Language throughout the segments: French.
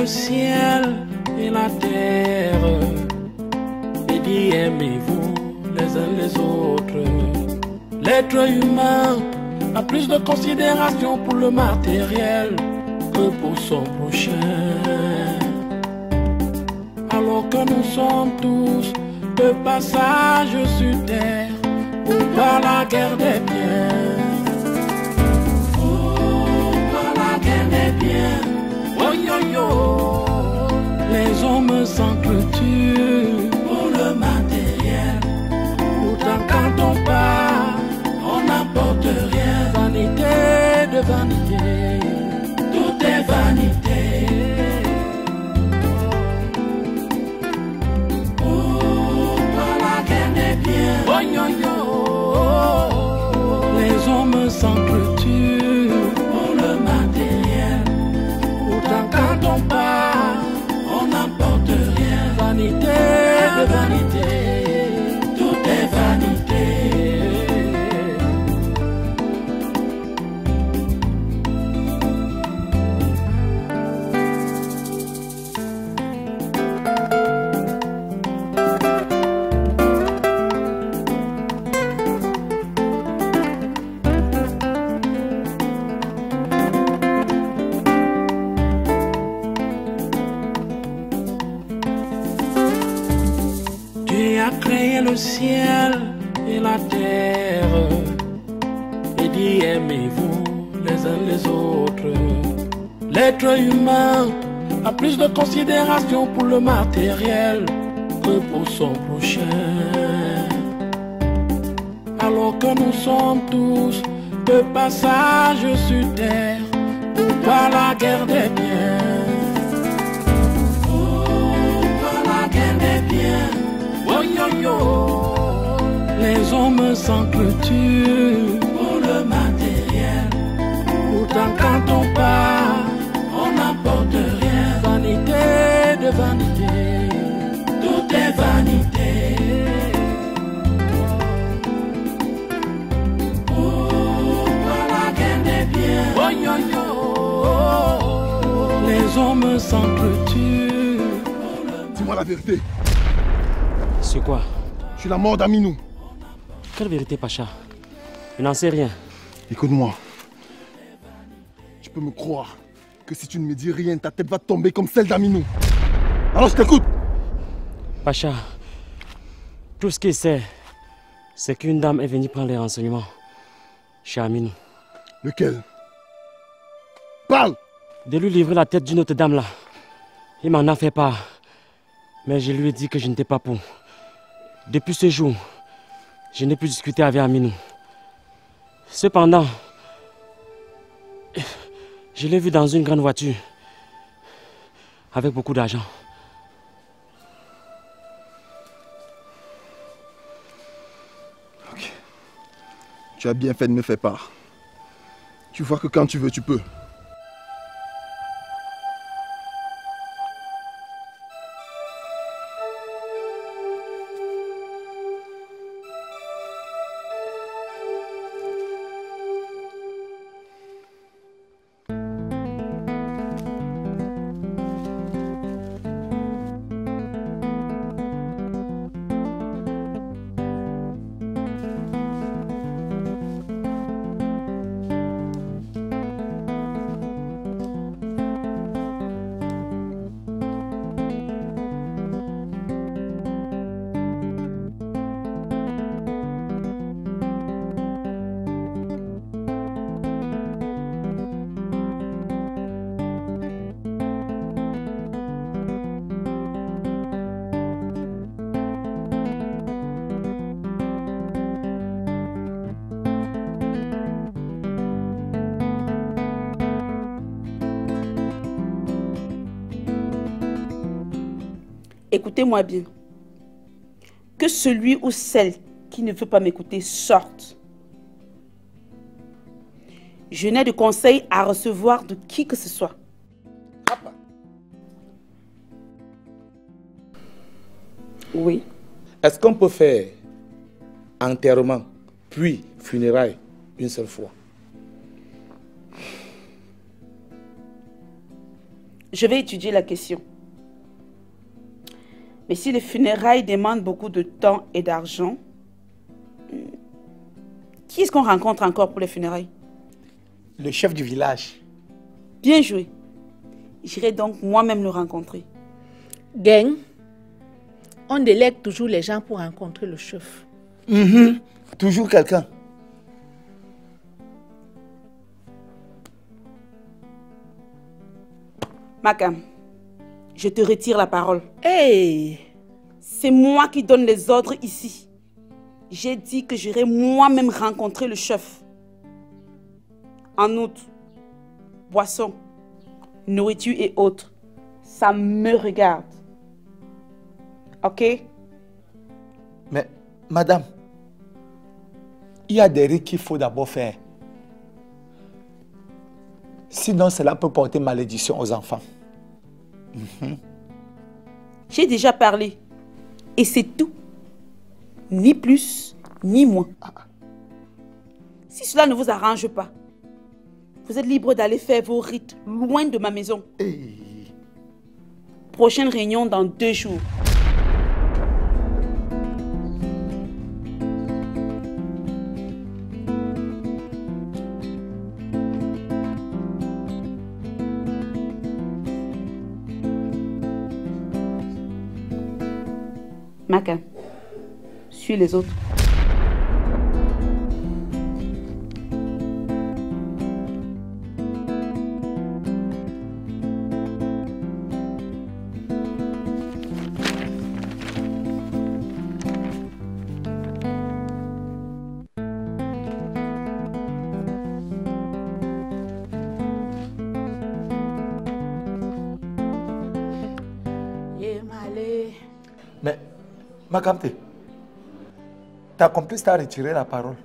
le ciel et la terre et dit aimez-vous les uns les autres. L'être humain a plus de considération pour le matériel que pour son prochain. Alors que nous sommes tous de passage sur terre pour pas la guerre des biens. Oh, pas la guerre des biens. Oh yo yo. Les hommes s'entretuent pour le matériel. Pourtant quand on part, on n'apporte rien. Vanité de vanité, tout est vanité. Oh, pas la guerre des biens. Oh yo yo. Les hommes s'entretuent pour le matériel. Pourtant quand on part, on n'apporte rien. Vanité de vanité, tout est vanité. Créé le ciel et la terre et dit aimez-vous les uns les autres. L'être humain a plus de considération pour le matériel que pour son prochain. Alors que nous sommes tous de passage sur terre pour pas la guerre des biens. Oh, pas la guerre des biens. Oh yo yo. Les hommes s'entretuent pour le matériel. Pourtant quand on part, on n'apporte rien. Vanité de vanité, tout est vanité. Oh, pas la guerre des biens. Oh yo yo. Les hommes s'entretuent. Dis-moi la vérité. C'est quoi? Je suis la mort d'Aminou. Quelle vérité, Pacha? Je n'en sais rien. Écoute-moi. Tu peux me croire que si tu ne me dis rien, ta tête va tomber comme celle d'Aminou. Alors je t'écoute. Pacha, tout ce qu'il sait, c'est qu'une dame est venue prendre les renseignements chez Aminou. Lequel? Parle! De lui livrer la tête d'une autre dame là. Il m'en a fait part. Mais je lui ai dit que je n'étais pas pour. Depuis ce jour, je n'ai plus discuté avec Aminou. Cependant, je l'ai vu dans une grande voiture, avec beaucoup d'argent. Ok. Tu as bien fait de me faire part. Tu vois que quand tu veux, tu peux. Écoutez-moi bien. Que celui ou celle qui ne veut pas m'écouter sorte. Je n'ai de conseils à recevoir de qui que ce soit. Papa. Oui. Est-ce qu'on peut faire enterrement puis funérailles une seule fois? je vais étudier la question. Mais si les funérailles demandent beaucoup de temps et d'argent, qui est-ce qu'on rencontre encore pour les funérailles? Le chef du village. Bien joué. J'irai donc moi-même le rencontrer. Gang, on délègue toujours les gens pour rencontrer le chef. Toujours quelqu'un. Makam, je te retire la parole. Hey! C'est moi qui donne les ordres ici. J'ai dit que j'irai moi-même rencontrer le chef. En outre, boissons, nourriture et autres, ça me regarde. Ok? Mais, madame, il y a des rites qu'il faut d'abord faire. Sinon, cela peut porter malédiction aux enfants. J'ai déjà parlé. Et c'est tout. Ni plus, ni moins. Si cela ne vous arrange pas, vous êtes libre d'aller faire vos rites loin de ma maison. Prochaine réunion dans 2 jours. Maka, suis les autres. Mais, Makamte, ta complice t'a retiré la parole.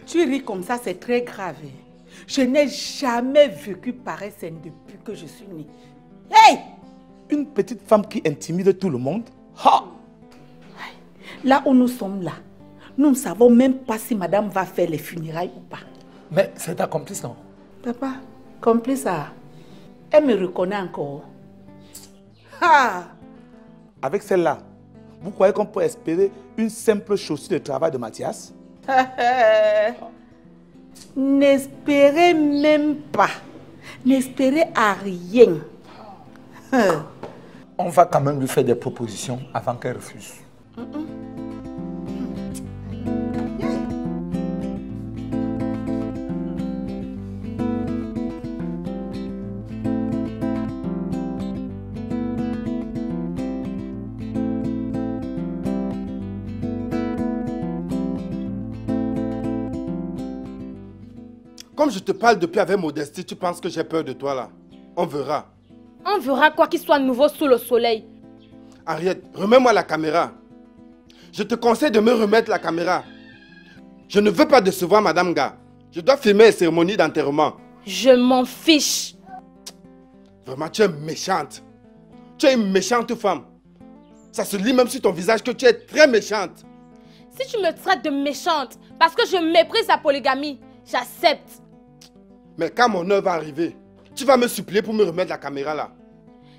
Tu ris comme ça, c'est très grave. Je n'ai jamais vécu pareille scène depuis que je suis née. Hey! Une petite femme qui intimide tout le monde? Ha! Là où nous sommes là, nous ne savons même pas si madame va faire les funérailles ou pas. Mais c'est ta complice, non? Papa, complice, elle me reconnaît encore. Ah! Avec celle-là, vous croyez qu'on peut espérer une simple chaussure de travail de Mathias? N'espérez même pas. N'espérez à rien. On va quand même lui faire des propositions avant qu'elle refuse. Comme je te parle depuis avec modestie, tu penses que j'ai peur de toi là? On verra. On verra quoi qu'il soit nouveau sous le soleil. Henriette, remets-moi la caméra. Je te conseille de me remettre la caméra. Je ne veux pas décevoir Madame Ga. Je dois filmer les cérémonies d'enterrement. Je m'en fiche. Vraiment, tu es méchante. Tu es une méchante femme. Ça se lit même sur ton visage que tu es très méchante. Si tu me traites de méchante parce que je méprise la polygamie, j'accepte. Mais quand mon heure va arriver, tu vas me supplier pour me remettre la caméra là.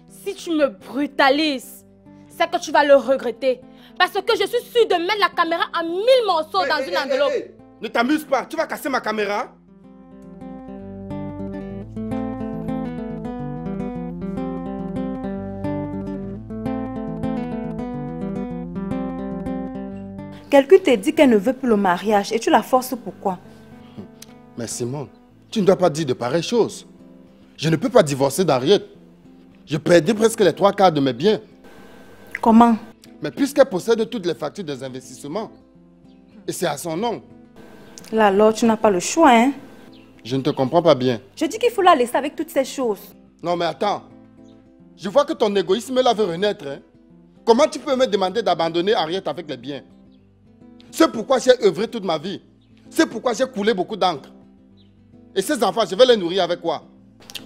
Si tu me brutalises, c'est que tu vas le regretter. Parce que je suis sûre de mettre la caméra en 1000 morceaux dans une enveloppe. Ne t'amuse pas, tu vas casser ma caméra. Quelqu'un t'a dit qu'elle ne veut plus le mariage et tu la forces pourquoi? Mais Simone, tu ne dois pas dire de pareilles choses. Je ne peux pas divorcer d'Henriette. Je perdais presque les 3/4 de mes biens. Comment? Mais puisqu'elle possède toutes les factures des investissements, et c'est à son nom. Là alors, tu n'as pas le choix, hein? Je ne te comprends pas bien. Je dis qu'il faut la laisser avec toutes ces choses. Non mais attends. Je vois que ton égoïsme là veut renaître. Hein? Comment tu peux me demander d'abandonner Henriette avec les biens? C'est pourquoi j'ai œuvré toute ma vie. C'est pourquoi j'ai coulé beaucoup d'encre. Et ces enfants, je vais les nourrir avec quoi?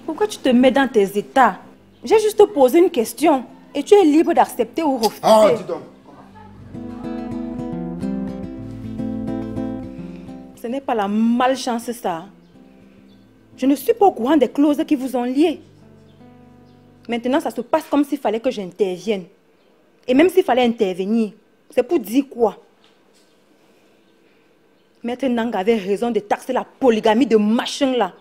Pourquoi tu te mets dans tes états? J'ai juste posé une question. Et tu es libre d'accepter ou refuser. Ah, dis donc. Ce n'est pas la malchance ça. Je ne suis pas au courant des clauses qui vous ont liées. Maintenant, ça se passe comme s'il fallait que j'intervienne. Et même s'il fallait intervenir, c'est pour dire quoi? Maître Nang avait raison de taxer la polygamie de machin là.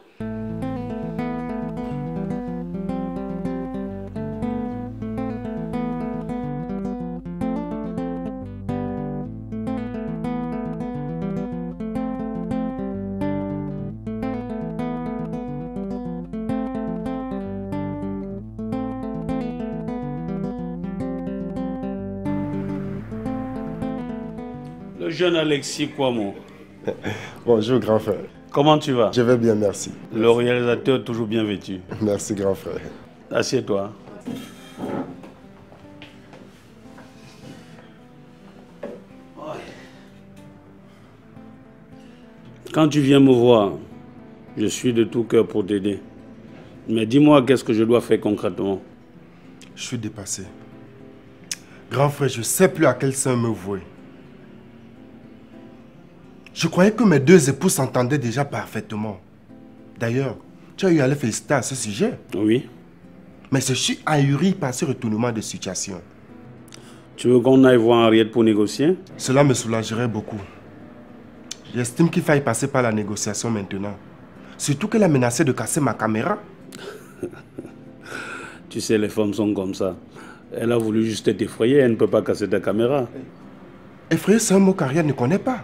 Le jeune Alexis Kouamouo. Bonjour grand frère. Comment tu vas? Je vais bien, merci. Le réalisateur est toujours bien vêtu. Merci grand frère. Assieds-toi. Quand tu viens me voir, je suis de tout cœur pour t'aider. Mais dis-moi, qu'est-ce que je dois faire concrètement? Je suis dépassé. Grand frère, je ne sais plus à quel sein me vouer. Je croyais que mes deux époux s'entendaient déjà parfaitement. D'ailleurs, tu as eu à les féliciter à ce sujet. Oui. Mais je suis ahuri par ce retournement de situation. Tu veux qu'on aille voir Henriette pour négocier? Cela me soulagerait beaucoup. J'estime qu'il faille passer par la négociation maintenant. Surtout qu'elle a menacé de casser ma caméra. Tu sais, les femmes sont comme ça. Elle a voulu juste t'effrayer, elle ne peut pas casser ta caméra. Effrayer, c'est un mot qu'Ariane ne connaît pas.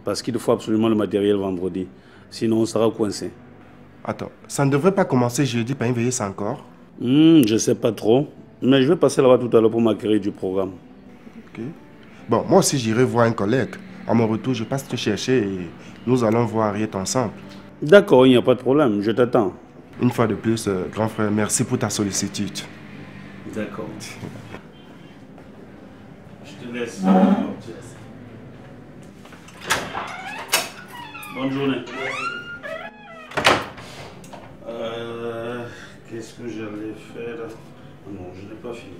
Parce qu'il faut absolument le matériel vendredi. Sinon, on sera coincé. Attends, ça ne devrait pas commencer jeudi par une veillée sans corps? Je ne sais pas trop. Mais je vais passer là-bas tout à l'heure pour m'acquérir du programme. Ok. Bon, moi aussi, j'irai voir un collègue. À mon retour, je passe te chercher et nous allons voir Ariette ensemble. D'accord, il n'y a pas de problème. Je t'attends. Une fois de plus, grand frère, merci pour ta sollicitude. D'accord. Je te laisse. Bonne journée. Qu'est-ce que j'allais faire? Non, je n'ai pas fini.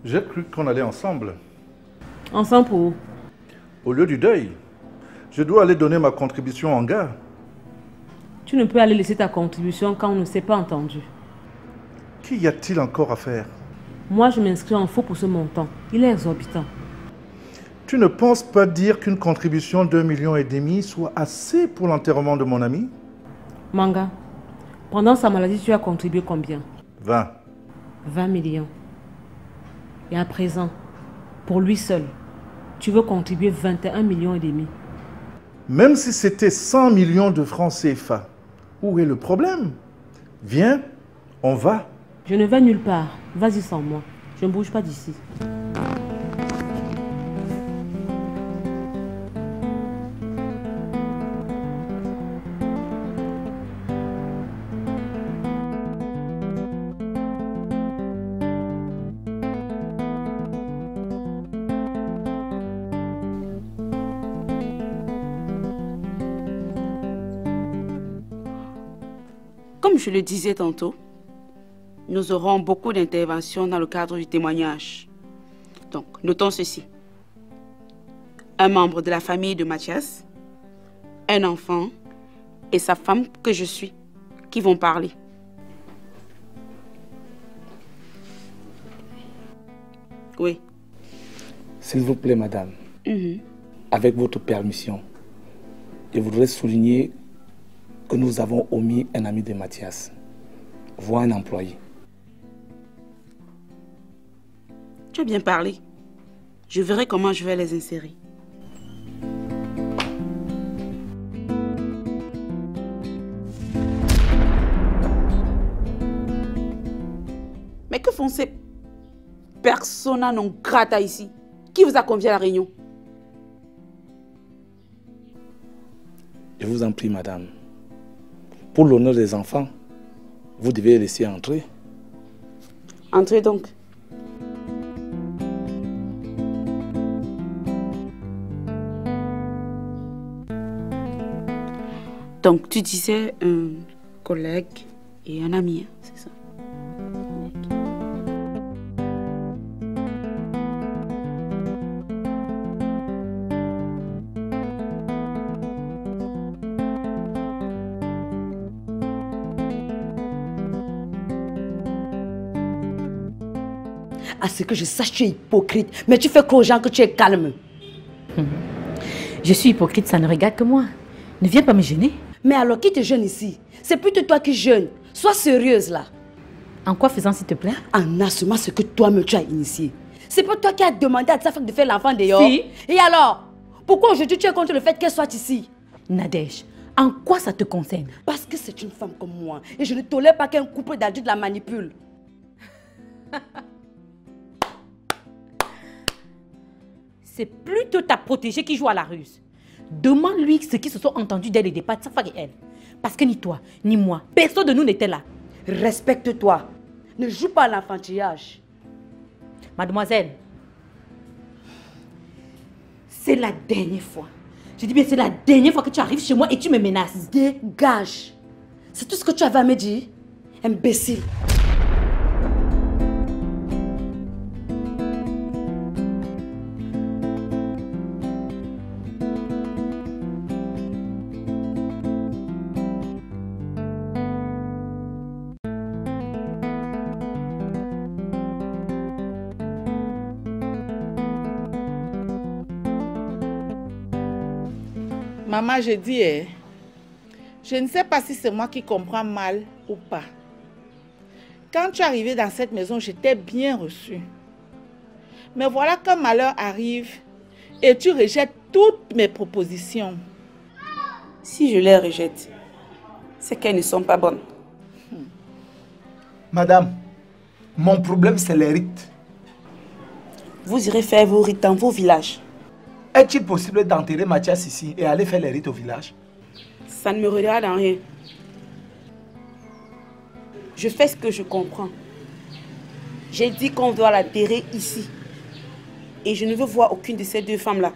J'ai cru qu'on allait ensemble. Ensemble pour où? Au lieu du deuil, je dois aller donner ma contribution en gare. Tu ne peux aller laisser ta contribution quand on ne s'est pas entendu. Qu'y a-t-il encore à faire? Moi, je m'inscris en faux pour ce montant. Il est exorbitant. Tu ne penses pas dire qu'une contribution de 2,5 millions soit assez pour l'enterrement de mon ami? Manga, pendant sa maladie, tu as contribué combien? 20. 20 millions. Et à présent, pour lui seul, tu veux contribuer 21,5 millions. Même si c'était 100 millions de francs CFA, où est le problème? Viens, on va. Je ne vais nulle part. Vas-y sans moi. Je ne bouge pas d'ici. Comme je le disais tantôt, nous aurons beaucoup d'interventions dans le cadre du témoignage. Donc, notons ceci. Un membre de la famille de Mathias, un enfant et sa femme que je suis, qui vont parler. Oui. S'il vous plaît, madame, avec votre permission, je voudrais souligner que nous avons omis un ami de Mathias, voire un employé. Tu as bien parlé. Je verrai comment je vais les insérer. Mais que font ces personas non grata ici? Qui vous a convié à la réunion? Je vous en prie, madame. Pour l'honneur des enfants, vous devez laisser entrer. Entrez donc. Donc, tu disais un collègue et un ami, hein, c'est ça? À ce que je sache, tu es hypocrite. Mais tu fais croire aux gens que tu es calme. Je suis hypocrite, ça ne regarde que moi. Ne viens pas me gêner. Mais alors, qui te gêne ici? C'est plutôt toi qui gênes. Sois sérieuse là. En quoi faisant, s'il te plaît? En assumant ce que toi-même tu as initié. C'est pas toi qui as demandé à ta femme de faire l'enfant dehors. Si. Et alors? Pourquoi aujourd'hui tu es contre le fait qu'elle soit ici? Nadège, en quoi ça te concerne? Parce que c'est une femme comme moi. Et je ne tolère pas qu'un couple d'adultes la manipule. C'est plutôt ta protégée qui joue à la ruse. Demande-lui ce qui se sont entendus dès le départ de sa femme et elle. Parce que ni toi, ni moi, personne de nous n'était là. Respecte-toi. Ne joue pas à l'enfantillage. Mademoiselle, c'est la dernière fois. Je dis bien, c'est la dernière fois que tu arrives chez moi et tu me menaces. Dégage. C'est tout ce que tu avais à me dire, imbécile. Maman, je dis, je ne sais pas si c'est moi qui comprends mal ou pas. Quand tu es arrivé dans cette maison, j'étais bien reçue. Mais voilà qu'un malheur arrive et tu rejettes toutes mes propositions. Si je les rejette, c'est qu'elles ne sont pas bonnes. Madame, mon problème c'est les rites. Vous irez faire vos rites dans vos villages. Est-il possible d'enterrer Mathias ici et aller faire les rites au village? Ça ne me regarde en rien. Je fais ce que je comprends. J'ai dit qu'on doit l'enterrer ici. Et je ne veux voir aucune de ces deux femmes-là.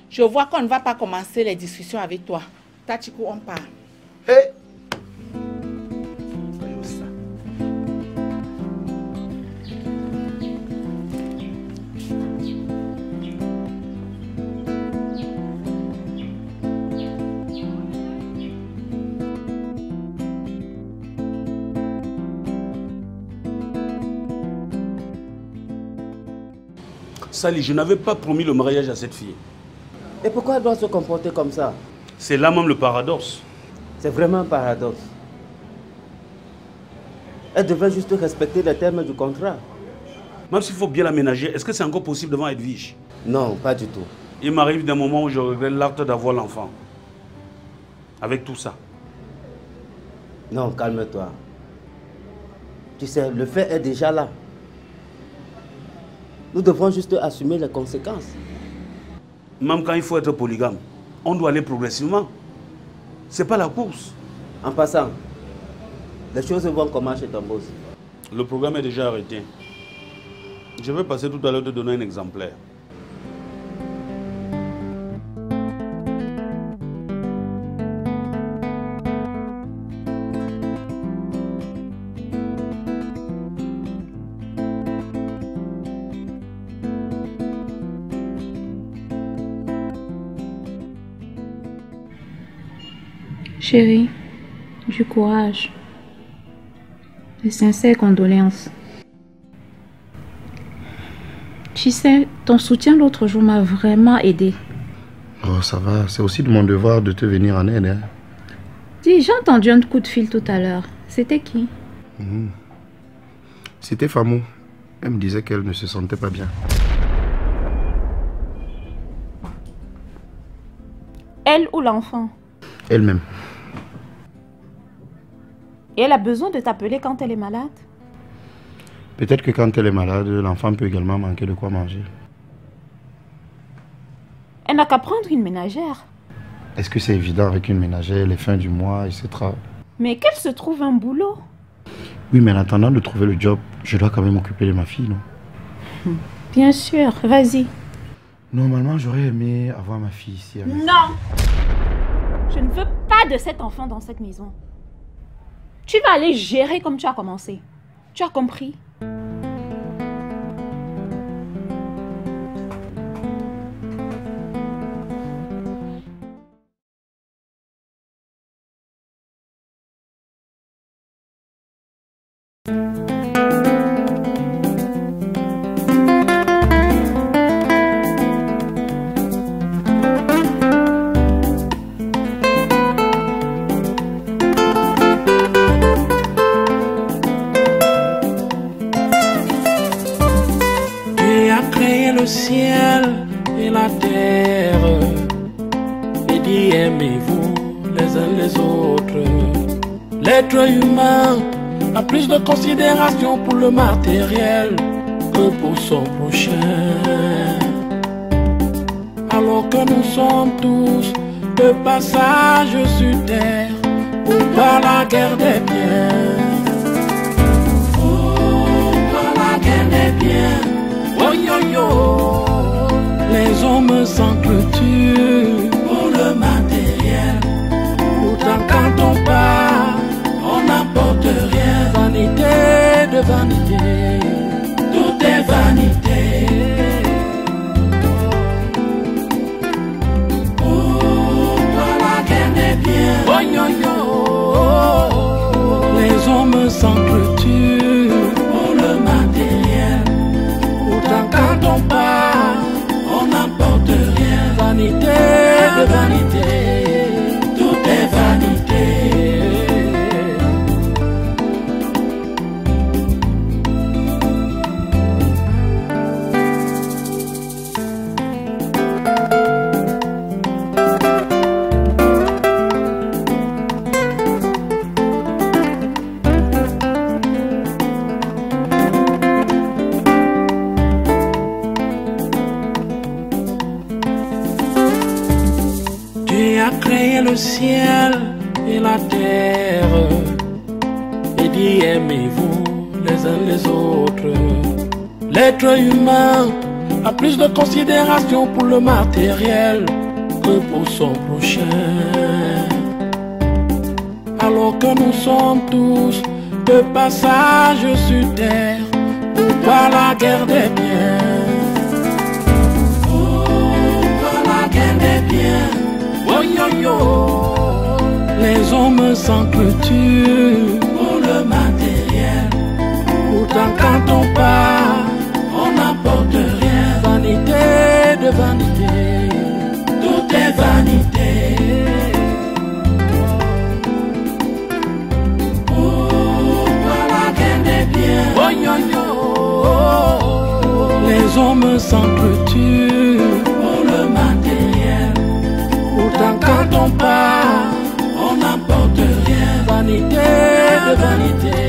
Je vois qu'on ne va pas commencer les discussions avec toi. Tachiko, on part. Sali, je n'avais pas promis le mariage à cette fille. Et pourquoi elle doit se comporter comme ça? C'est là même le paradoxe. C'est vraiment un paradoxe. Elle devrait juste respecter les termes du contrat. Même s'il faut bien l'aménager, est-ce que c'est encore possible devant Edwige? Non, pas du tout. Il m'arrive d'un moment où je regrette l'acte d'avoir l'enfant. Avec tout ça. Non, calme-toi. Tu sais, le fait est déjà là. Nous devrons juste assumer les conséquences. Même quand il faut être polygame, on doit aller progressivement. C'est pas la course. En passant, les choses vont comment chez ton boss? Le programme est déjà arrêté. Je vais passer tout à l'heure te donner un exemplaire. Chérie, du courage. De sincères condoléances. Tu sais, ton soutien l'autre jour m'a vraiment aidé. Oh, ça va. C'est aussi de mon devoir de te venir en aide. Hein. Dis, j'ai entendu un coup de fil tout à l'heure. C'était qui? C'était Famou. Elle me disait qu'elle ne se sentait pas bien. Elle ou l'enfant? Elle-même. Et elle a besoin de t'appeler quand elle est malade? Peut-être que quand elle est malade, l'enfant peut également manquer de quoi manger. Elle n'a qu'à prendre une ménagère. Est-ce que c'est évident avec une ménagère, les fins du mois, etc. Mais qu'elle se trouve un boulot. Oui, mais en attendant de trouver le job, je dois quand même m'occuper de ma fille, non? Bien sûr, vas-y. Normalement, j'aurais aimé avoir ma fille ici. Avec... Non! Je ne veux pas de cet enfant dans cette maison. Tu vas aller gérer comme tu as commencé. Tu as compris? Le ciel et la terre, et dit aimez-vous les uns les autres. L'être humain a plus de considération pour le matériel que pour son prochain. Alors que nous sommes tous de passage sur terre pour pas la guerre des biens. Pour la guerre des biens. Oh yo yo, les hommes s'entretuent pour le matériel. Pourtant quand on part, on n'apporte rien. Vanité de vanité, tout est vanité. Pourquoi la guerre des biens? Oh yo yo, les hommes s'entretuent pour le matériel. Quand on part, on n'apporte rien. Vanité de vanité, tout est vanité. Créé le ciel et la terre, et dit aimez-vous les uns les autres. L'être humain a plus de considération pour le matériel que pour son prochain. Alors que nous sommes tous de passage sur terre, pourquoi la guerre des biens? Pourquoi la guerre des biens? Oh yo yo, les hommes s'entretuent pour le matériel. Pourtant quand on part, on n'apporte rien. Vanité de vanité, tout est vanité. Pourquoi la guerre des biens? Oh yo yo, les hommes s'entretuent pour le matériel. Pourtant quand on part, on n'apporte rien. Vanité de vanité.